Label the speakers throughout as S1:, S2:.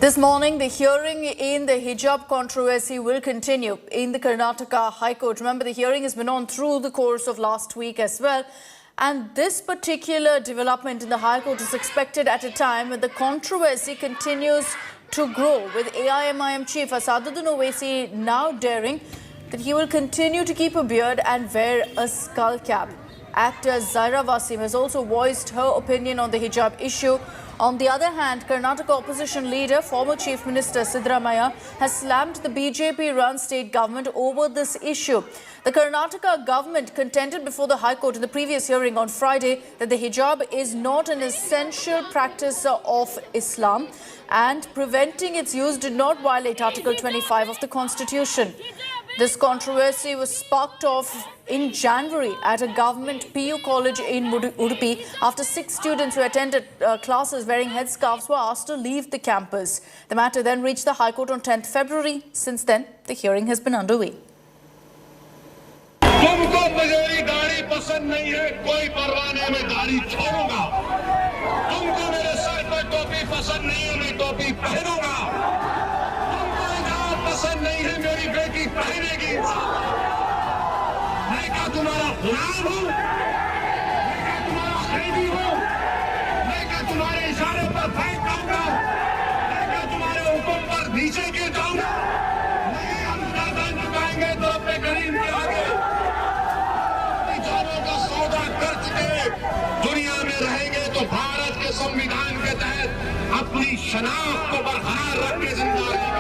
S1: This morning, the hearing in the hijab controversy will continue in the Karnataka High Court. Remember, the hearing has been on through the course of last week as well. And this particular development in the High Court is expected at a time when the controversy continues to grow, with AIMIM Chief Asaduddin Owaisi now daring that he will continue to keep a beard and wear a skull cap. Actor Zaira Wasim has also voiced her opinion on the hijab issue. On the other hand, Karnataka opposition leader, former Chief Minister Siddaramaiah, has slammed the BJP-run state government over this issue. The Karnataka government contended before the High Court in the previous hearing on Friday that the hijab is not an essential practice of Islam and preventing its use did not violate Article 25 of the Constitution. This controversy was sparked off in January at a government PU college in Udupi after 6 students who attended classes wearing headscarves were asked to leave the campus. The matter then reached the High Court on 10th February. Since then, the hearing has been underway.
S2: तुमको मुझे दाढ़ी पसंद नहीं है, कोई परवाह नहीं, मैं दाढ़ी छोड़ूंगा। तुमको मेरे सर पर टोपी पसंद नहीं है, मैं टोपी पहनूंगा। तुमको हिजाब पसंद नहीं है, मेरी बेटी पहनेगी। मैं क्या तुम्हारा गुलाम हूँ? मैं क्या तुम्हारा खरीदी हूँ? मैं क्या तुम्हारे इशारे पर फेंक दूंगा? मैं क्या तुम्हारे हुक्म पर नीचे गिर जाऊंगा? नहीं, हम गर्दन झुकाएंगे तो अपने गरीब के आगे का सौदा कर चुके दुनिया में रहेंगे तो भारत के संविधान के तहत अपनी शनाख्त को बरकरार रख के जिंदा रहेंगे।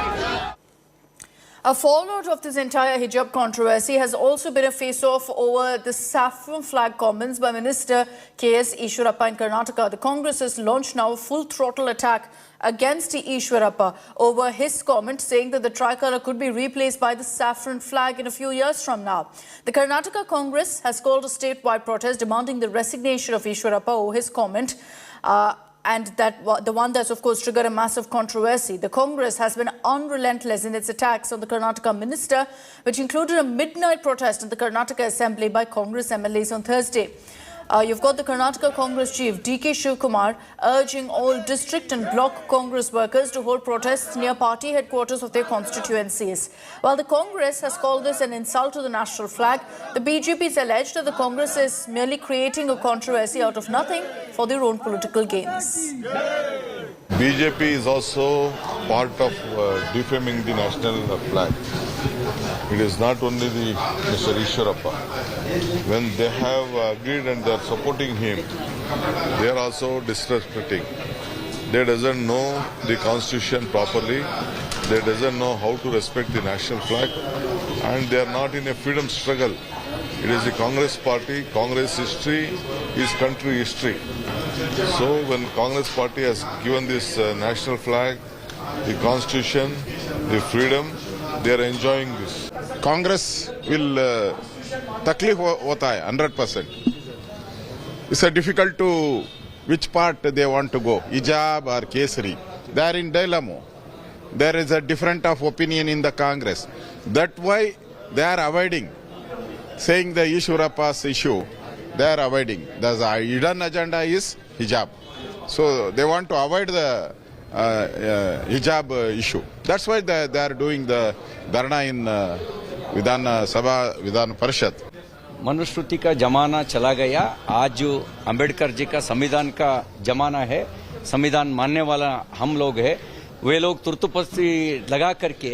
S1: A fallout of this entire hijab controversy has also been a face-off over the saffron flag comments by Minister K.S. Ishwarappa in Karnataka. The Congress has launched now a full-throttle attack against Ishwarappa over his comment saying that the tricolour could be replaced by the saffron flag in a few years from now. The Karnataka Congress has called a statewide protest demanding the resignation of Ishwarappa over his comment. And the one that's, of course, triggered a massive controversy. The Congress has been unrelentless in its attacks on the Karnataka minister, which included a midnight protest in the Karnataka Assembly by Congress MLAs on Thursday. You've got the Karnataka Congress chief, D.K. Shivkumar, urging all district and block Congress workers to hold protests near party headquarters of their constituencies. While the Congress has called this an insult to the national flag, the BJP has alleged that the Congress is merely creating a controversy out of nothing for their own political gains.
S3: BJP is also part of defaming the national flag. It is not only the Mr. Ishwarappa. When they have agreed and they are supporting him, they are also disrespecting. They doesn't know the constitution properly. They doesn't know how to respect the national flag, and they are not in a freedom struggle. It is the Congress party. Congress history is country history. So when Congress party has given this national flag, the constitution, the freedom, they are enjoying this.
S4: Congress will तकलीफ होता है 100%. It's a difficult to which part they want to go, hijab or kesari. They are in dilemma. There is a different of opinion in the Congress. That's why they are avoiding saying the Ishwarappa's issue. They are avoiding. The hidden agenda is hijab. So they want to avoid the hijab issue. That's why they are doing the dharna in Vidhan Sabha Vidhan Parishad.
S5: Manusmriti का जमाना चला गया. आज अंबेडकर जी का संविधान का जमाना है. संविधान मानने वाला हम लोग है. वे लोग तुर्तुपस्ती लगा करके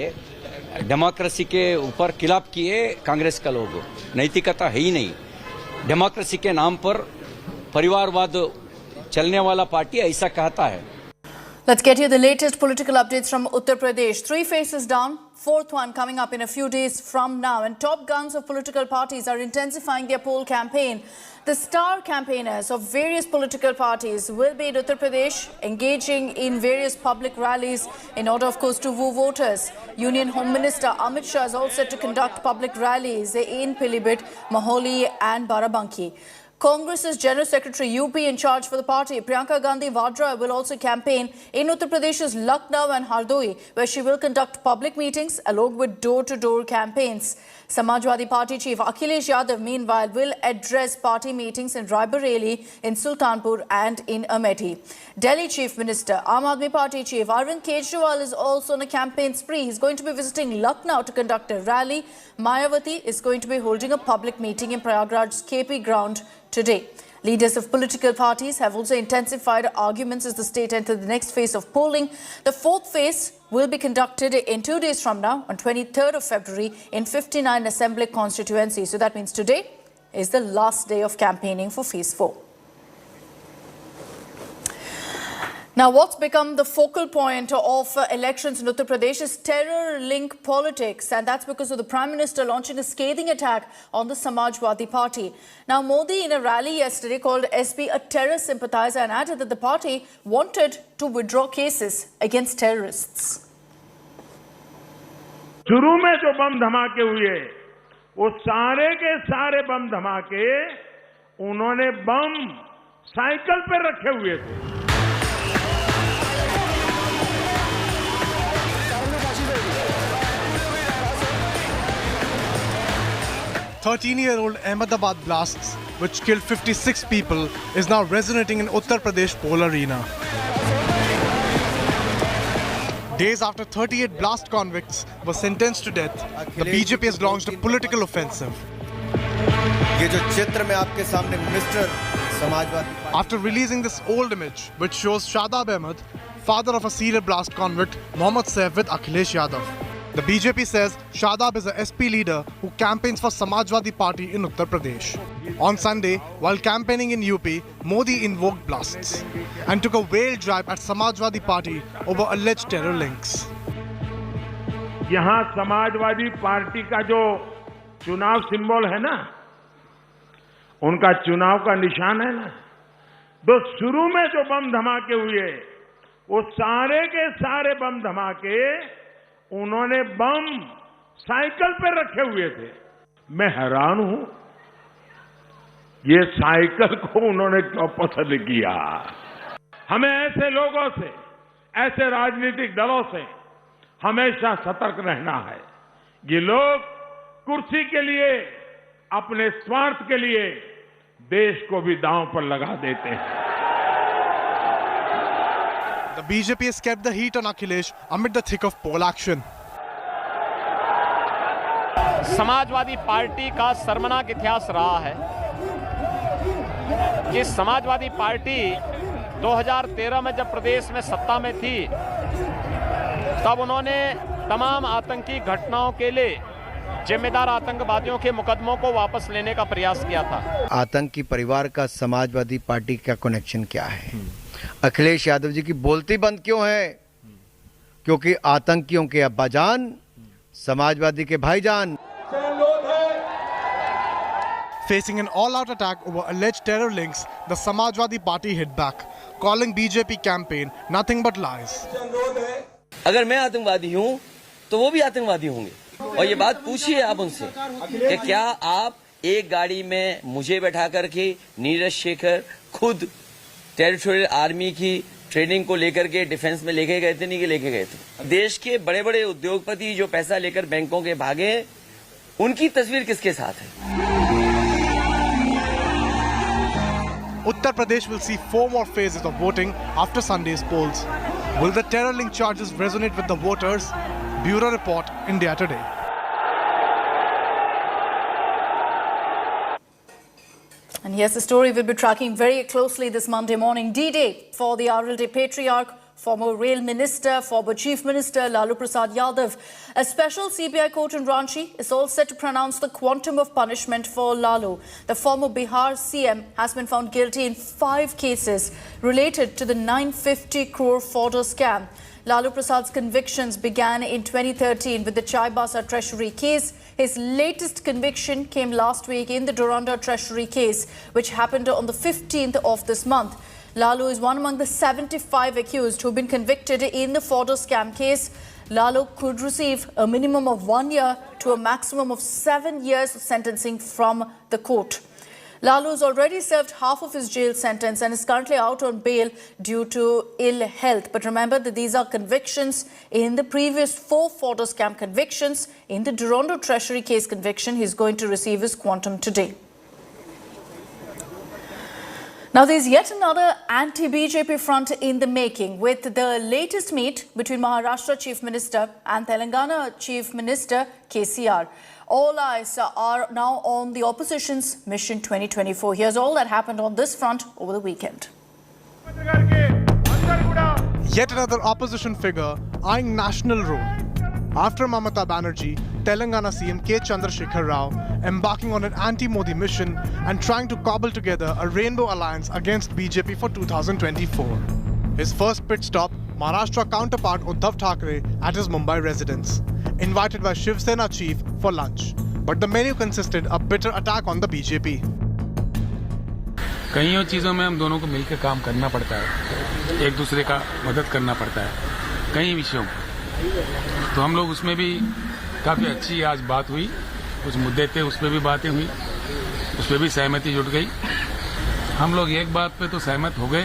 S5: डेमोक्रेसी के ऊपर खिलाफ किए कांग्रेस का लोग. नैतिकता है ही नहीं. डेमोक्रेसी के नाम पर परिवारवाद चलने वाला पार्टी ऐसा कहता है.
S1: Let's get you the latest political updates from Uttar Pradesh. 3 faces down, 4th one coming up in a few days from now. And top guns of political parties are intensifying their poll campaign. The star campaigners of various political parties will be in Uttar Pradesh, engaging in various public rallies in order, of course, to woo voters. Union Home Minister Amit Shah is all set to conduct public rallies in Pilibhit, Maholi and Barabanki. Congress's General Secretary UP in charge for the party, Priyanka Gandhi Vadra, will also campaign in Uttar Pradesh's Lucknow and Hardoi, where she will conduct public meetings along with door-to-door campaigns. Samajwadi Party Chief Akhilesh Yadav, meanwhile, will address party meetings in Raebareli, in Sultanpur and in Amethi. Delhi Chief Minister, Aam Aadmi Party Chief Arvind Kejriwal is also on a campaign spree. He's going to be visiting Lucknow to conduct a rally. Mayawati is going to be holding a public meeting in Prayagraj's KP ground today. Leaders of political parties have also intensified arguments as the state enters the next phase of polling. The fourth phase will be conducted in 2 days from now, on 23rd of February, in 59 assembly constituencies. So that means today is the last day of campaigning for phase 4. Now, what's become the focal point of elections in Uttar Pradesh is terror-link politics, and that's because of the Prime Minister launching a scathing attack on the Samajwadi Party. Now, Modi in a rally yesterday called SB a terror sympathizer and added that the party wanted to withdraw cases against terrorists.
S2: शुरू में जो बम धमाके हुए वो सारे के सारे बम धमाके उन्होंने बम साइकिल पर रखे हुए थे।
S6: 13-year-old Ahmedabad blasts, which killed 56 people, is now resonating in Uttar Pradesh poll arena. Days after 38 blast convicts were sentenced to death, the BJP has launched a political offensive. After releasing this old image, which shows Shadab Ahmed, father of a serial blast convict, Mohammad Saif with Akhilesh Yadav. The BJP says Shadab is a SP leader who campaigns for Samajwadi Party in Uttar Pradesh. On Sunday, while campaigning in UP, Modi invoked blasts and took a veiled jab at Samajwadi Party over alleged terror links.
S2: यहाँ Samajwadi party का जो चुनाव symbol है ना, उनका चुनाव का निशान है ना, तो शुरू में जो बम धमाके हुए वो सारे के सारे बम धमाके उन्होंने बम साइकिल पर रखे हुए थे। मैं हैरान हूं, ये साइकिल को उन्होंने क्यों पसंद किया। हमें ऐसे लोगों से, ऐसे राजनीतिक दलों से हमेशा सतर्क रहना है। ये लोग कुर्सी के लिए, अपने स्वार्थ के लिए देश को भी दांव पर लगा देते हैं।
S6: The BJP has kept the heat on Akhilesh amid the thick of poll action.
S7: Samajwadi party का शर्मनाक इतिहास रहा है कि समाजवादी पार्टी 2013 में जब प्रदेश में सत्ता में थी, तब उन्होंने तमाम आतंकी घटनाओं के लिए जिम्मेदार आतंकवादियों के मुकदमों को वापस लेने का प्रयास किया था।
S8: आतंकी परिवार का समाजवादी पार्टी का कनेक्शन क्या है? अखिलेश यादव जी की बोलती बंद क्यों है? क्योंकि आतंकियों के अब्बाजान समाजवादी के भाईजान।
S6: Facing an all-out attack over alleged terror links, the Samajwadi Party hit back, calling BJP campaign nothing but lies.
S9: अगर मैं आतंकवादी हूं तो वो भी आतंकवादी होंगे, और ये बात पूछिए आप उनसे कि क्या आप एक गाड़ी में मुझे बैठा करके नीरज शेखर खुद टेरिटोरियल आर्मी की ट्रेनिंग को लेकर के डिफेंस में लेके गए थे? नहीं कि लेके गए थे। देश के बड़े बड़े उद्योगपति जो पैसा लेकर बैंकों के भागे, उनकी तस्वीर किसके साथ है?
S6: Uttar Pradesh will see 4 more phases of voting after Sunday's polls. Will the terror link charges resonate with the voters? Bureau Report, India Today.
S1: And here's the story we'll be tracking very closely this Monday morning. D-Day for the RLD patriarch, former Rail Minister, former Chief Minister Lalu Prasad Yadav. A special CBI court in Ranchi is all set to pronounce the quantum of punishment for Lalu. The former Bihar CM has been found guilty in 5 cases related to the 950 crore fodder scam. Lalu Prasad's convictions began in 2013 with the Chaibasa Treasury case. His latest conviction came last week in the Doranda Treasury case, which happened on the 15th of this month. Lalu is one among the 75 accused who've been convicted in the fodder scam case. Lalu could receive a minimum of 1 year to a maximum of 7 years of sentencing from the court. Lalu has already served half of his jail sentence and is currently out on bail due to ill health. But remember that these are convictions in the previous 4 photo scam convictions. In the Durondo Treasury case conviction, he's going to receive his quantum today. Now, there's yet another anti-BJP front in the making, with the latest meet between Maharashtra Chief Minister and Telangana Chief Minister KCR. All eyes are now on the opposition's Mission 2024. Here's all that happened on this front over the weekend.
S6: Yet another opposition figure eyeing national role. After Mamata Banerjee, Telangana CM K. Chandrasekhar Rao embarking on an anti-Modi mission and trying to cobble together a rainbow alliance against BJP for 2024. His first pit stop, Maharashtra counterpart Uddhav Thackeray at his Mumbai residence, invited by Shiv Sena chief for lunch. But the menu consisted of bitter attack on the BJP.
S10: कईयों चीज़ों में हम दोनों को मिलकर काम करना पड़ता है, एक दूसरे का मदद करना पड़ता है कई विषयों में। तो हम लोग उसमें भी काफ़ी अच्छी आज बात हुई, कुछ मुद्दे थे उस पर भी बातें हुई, उस पर भी सहमति जुट गई। हम लोग एक बात पे तो सहमत हो गए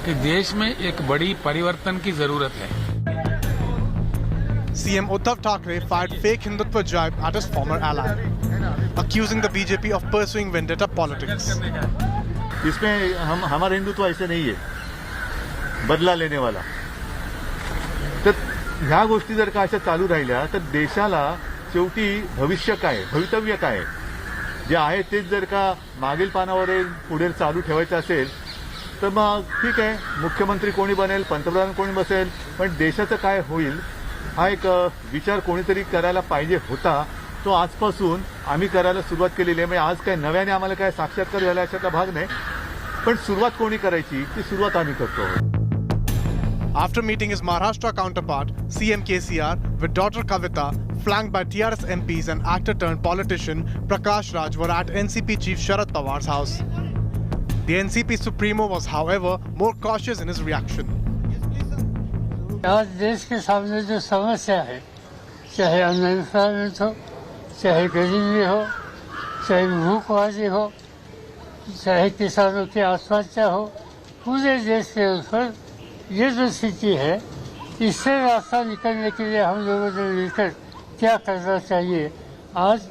S10: कि देश में एक बड़ी परिवर्तन की जरूरत है।
S6: CM Uddhav Thackeray fired fake Hindutva jibe at his former ally, accusing the BJP of pursuing vendetta politics.
S11: इसमें हमारा हिंदुत्व ऐसे नहीं है, बदला लेने वाला। तर ह्या गोष्टी जर का अशा चालू राहिल्या तर देशाला शेवटी भविष्य काय, भवितव्य काय, जे आहे तेच जर का मागील पानावर पुढे चालू ठेवायचं असेल तर मग ठीक आहे, मुख्यमंत्री कोणी बनेल, पंतप्रधान कोणी बसेल, पण देशाचं काय होईल हा एक विचार कोणीतरी करायला पाहिजे होता। तो आजपासून आम्ही करायला सुरुवात केलेली आहे। म्हणजे आज काय नव्याने आम्हाला काय साक्षात्कार झाला अशातला भाग नाही, पण सुरुवात कोणी करायची ती सुरुवात आम्ही करतो।
S6: After meeting his Maharashtra counterpart, CM KCR, with daughter Kavita, flanked by TRS MPs and actor-turned-politician Prakash Raj, were at NCP chief Sharad Pawar's house. The NCP supremo was, however, more cautious in his reaction.
S12: आज देश के सामने जो समस्या है, चाहे unemployment हो, चाहे गरीबी हो, चाहे भूखमरी हो, चाहे किसानों की आत्महत्या हो, पूरे देश के ऊपर ये जो स्थिति है, इससे रास्ता निकलने के लिए हम लोगों ने मिलकर क्या करना चाहिए, आज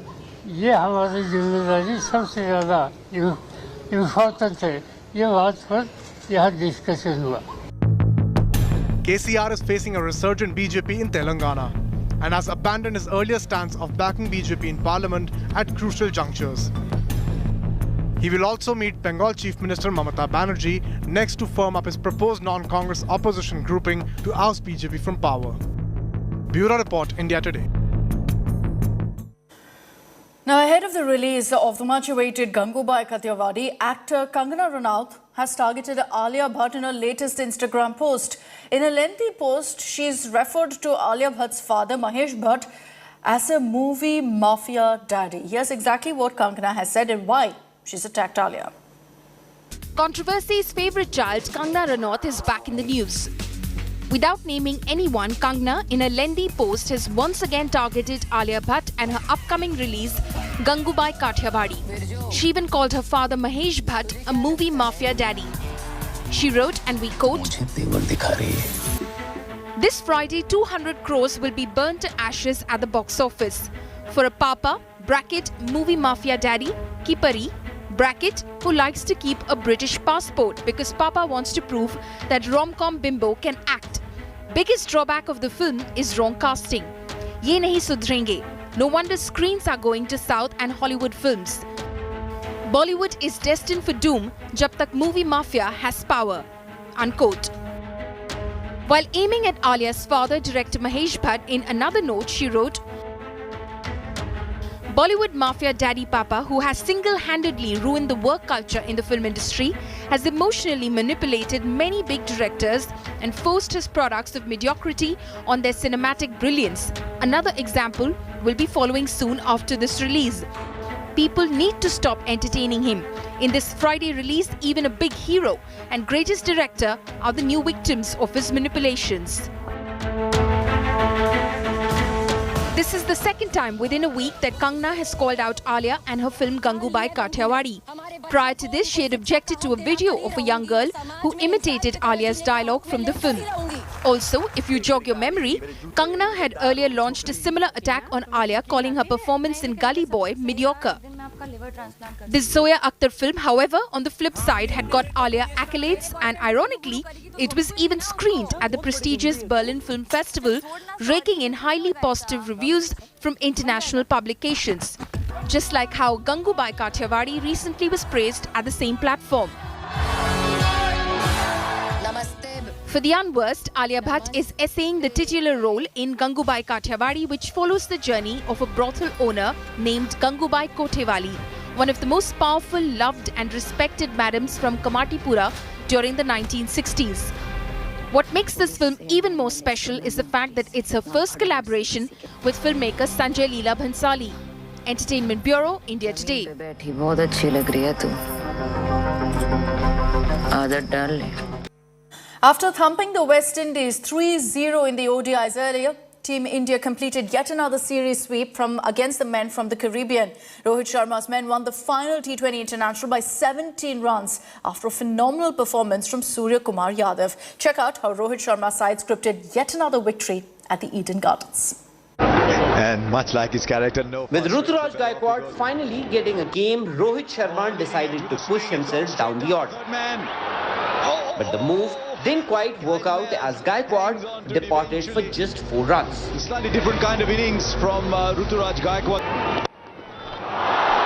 S12: ये हमारी जिम्मेदारी सबसे ज़्यादा इम्पोर्टेंट है। ये बात पर यहाँ डिस्कशन हुआ।
S6: KCR is facing a resurgent BJP in Telangana and has abandoned his earlier stance of backing BJP in parliament at crucial junctures. He will also meet Bengal Chief Minister Mamata Banerjee next to firm up his proposed non-Congress opposition grouping to oust BJP from power. Bureau Report, India Today.
S1: Now, ahead of the release of the much-awaited Gangubai Kathiawadi, actor Kangana Ranaut has targeted Alia Bhatt in her latest Instagram post. In a lengthy post, she's referred to Alia Bhatt's father, Mahesh Bhatt, as a movie mafia daddy. Here's exactly what Kangana has said and why she's attacked Alia.
S13: Controversy's favourite child, Kangana Ranaut, is back in the news. Without naming anyone, Kangana, in a lengthy post, has once again targeted Alia Bhatt and her upcoming release, Gangubai Kathiawadi. She even called her father Mahesh Bhatt a movie mafia daddy. She wrote, and we quote, "This Friday, 200 crores will be burnt to ashes at the box office. For a papa, bracket, movie mafia daddy, Kipari, bracket, who likes to keep a British passport because Papa wants to prove that rom-com bimbo can act. Biggest drawback of the film is wrong casting. Ye nahi sudhrenge. No wonder screens are going to South and Hollywood films. Bollywood is destined for doom jab tak movie mafia has power." Unquote. While aiming at Alia's father, director Mahesh Bhatt, in another note she wrote, "Bollywood mafia daddy Papa, who has single-handedly ruined the work culture in the film industry, has emotionally manipulated many big directors and forced his products of mediocrity on their cinematic brilliance. Another example will be following soon after this release. People need to stop entertaining him. In this Friday release, even a big hero and greatest director are the new victims of his manipulations." This is the second time within a week that Kangana has called out Alia and her film Gangubai Kathiawadi. Prior to this, she had objected to a video of a young girl who imitated Alia's dialogue from the film. Also, if you jog your memory, Kangana had earlier launched a similar attack on Alia, calling her performance in Gully Boy mediocre. This Zoya Akhtar film, however, on the flip side, had got Alia accolades, and ironically, it was even screened at the prestigious Berlin Film Festival, raking in highly positive reviews from international publications. Just like how Gangubai Kathiawadi recently was praised at the same platform. For the unversed, Alia Bhatt is essaying the titular role in Gangubai Kathiawadi, which follows the journey of a brothel owner named Gangubai Kothewali, one of the most powerful, loved and respected madams from Kamatipura during the 1960s. What makes this film even more special is the fact that it's her first collaboration with filmmaker Sanjay Leela Bhansali. Entertainment Bureau, India Today.
S1: After thumping the West Indies 3-0 in the ODIs earlier, Team India completed yet another series sweep against the men from the Caribbean. Rohit Sharma's men won the final T20 International by 17 runs after a phenomenal performance from Surya Kumar Yadav. Check out how Rohit Sharma's side scripted yet another victory at the Eden Gardens.
S14: And much like his character,
S15: With Ruturaj Gaikwad finally getting a game, Rohit Sharma decided to push himself down the order. But the move didn't quite work out as Gaikwad departed for just 4 runs.
S14: Slightly different kind of innings from Ruturaj Gaikwad.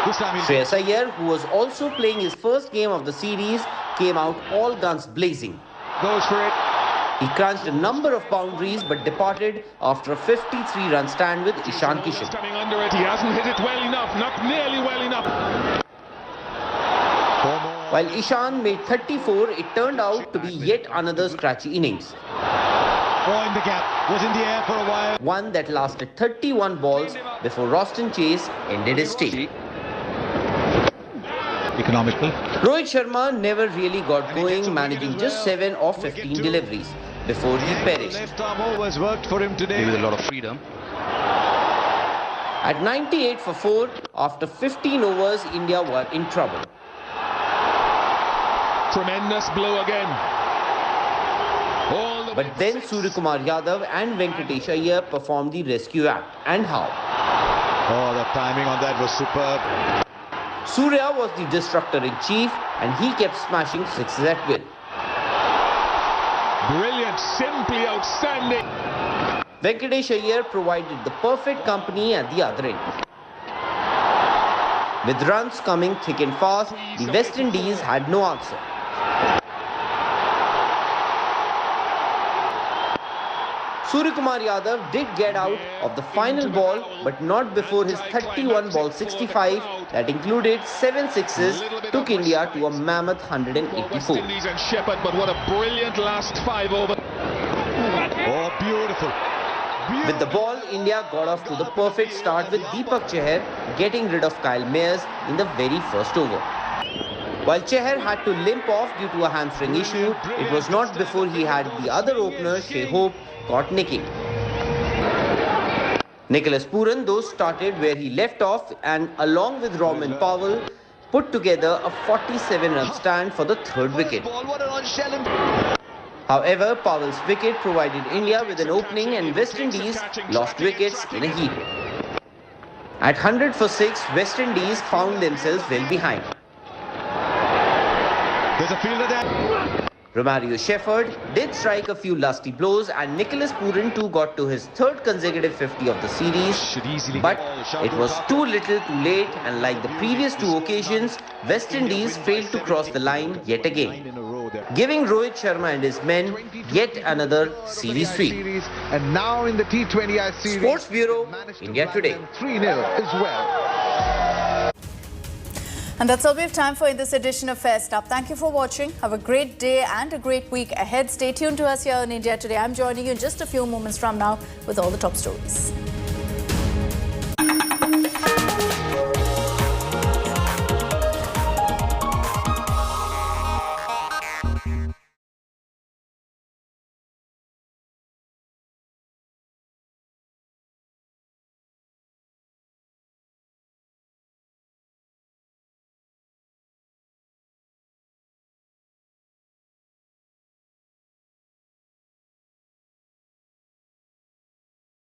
S14: This time
S15: Shreyas Iyer, who was also playing his first game of the series, came out all guns blazing.
S14: Goes for it.
S15: He crunched a number of boundaries but departed after a 53-run stand with Ishan Kishan.
S16: He hasn't hit it well enough, not nearly well enough.
S15: While Ishan made 34, it turned out to be yet another scratchy innings.
S14: Oh, in the gap, was in the air for a while.
S15: One that lasted 31 balls before Roston Chase ended his stay.
S14: Economical.
S15: Rohit Sharma never really got going, managing just 7 of 15 deliveries before he perished.
S14: Left arm always worked for him today. With a lot of freedom.
S15: At 98 for 4, after 15 overs, India were in trouble.
S16: Tremendous blow again.
S15: But then Suryakumar Yadav and Venkatesh Iyer performed the rescue act. And how?
S14: Oh, the timing on that was superb.
S15: Surya was the destructor-in-chief and he kept smashing sixes at will.
S16: Brilliant, simply outstanding.
S15: Venkatesh Iyer provided the perfect company at the other end. With runs coming thick and fast, the West Indies had no answer. Suryakumar Yadav did get out of the final ball, but not before his 31-ball 65 that included 7 sixes took India to a mammoth 184.
S16: And Shepherd, but what a brilliant last 5 overs.
S14: Oh, beautiful.
S15: With the ball, India got off to the perfect start with Deepak Chahar getting rid of Kyle Mayers in the very first over. While Chahar had to limp off due to a hamstring issue, it was not before he had the other opener, Shea Hope, caught nicking. Nicholas Pooran, though, started where he left off and along with Roman Powell, put together a 47-run stand for the 3rd wicket. However, Powell's wicket provided India with an opening and West Indies lost wickets in a heap. At 100 for 6, West Indies found themselves well behind.
S14: There's a fielder there.
S15: Romario Shepherd did strike a few lusty blows and Nicholas Pooran too got to his 3rd consecutive 50 of the series, but it was too little too late and like the previous 2 occasions, West Indies failed to cross the line yet again, giving Rohit Sharma and his men yet another series sweep.
S14: And now in the T20I series,
S15: Sports Bureau, India Today.
S14: 3-0 as well.
S1: And that's all we have time for in this edition of First Up. Thank you for watching. Have a great day and a great week ahead. Stay tuned to us here on India Today. I'm joining you in just a few moments from now with all the top stories.